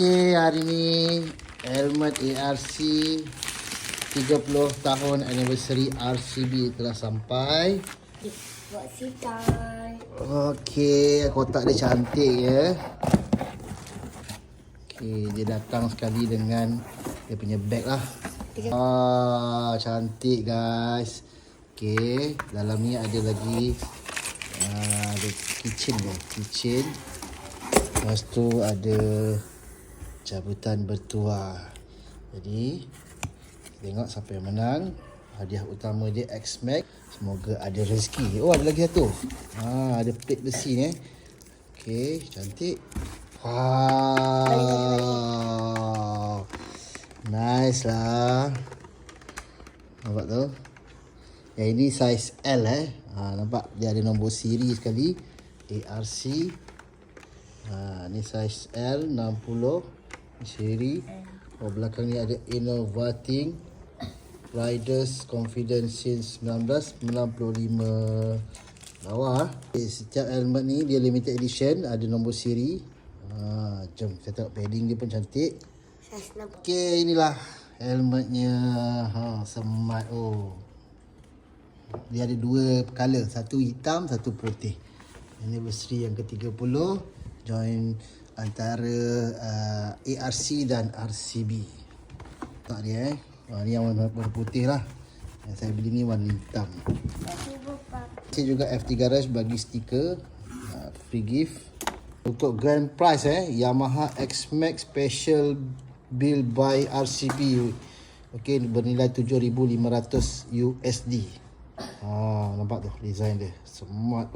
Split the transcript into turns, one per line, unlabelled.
Okey, hari ni helmet ARC 30 tahun anniversary RCB telah sampai.
Buat sitai.
Okey, kotak dia cantik ya. Okey, dia datang sekali dengan dia punya bag lah. Cantik guys. Okey, dalam ni ada lagi ada kitchen dia, kitchen. Lepas tu ada cabutan bertuah. Jadi tengok siapa yang menang. Hadiah utama dia X-Max. Semoga ada rezeki. Oh, ada lagi satu. Ada plate besi ni. Okey, cantik. Wow. Nice lah. Nampak tu? Yang ini saiz L nampak dia ada nombor siri sekali. ARC. Ni saiz L 60 siri. Belakang ni ada Innovating Riders Confidence since 1995. Bawah. Setiap helmet ni dia limited edition, ada nombor siri. Jom kita tengok padding dia pun cantik. Okey, inilah helmetnya. Smart. Dia ada dua color, satu hitam, satu putih. Anniversary yang ke-30, join antara ARC dan RCB. Tak dia ni yang warna putih lah. Yang saya beli ni warna hitam. Saya juga FT Garage bagi stiker, free gift. Untuk grand prize Yamaha X-Max Special Build by RCB. Okey, bernilai 7,500 USD. Nampak tu design dia. Smart.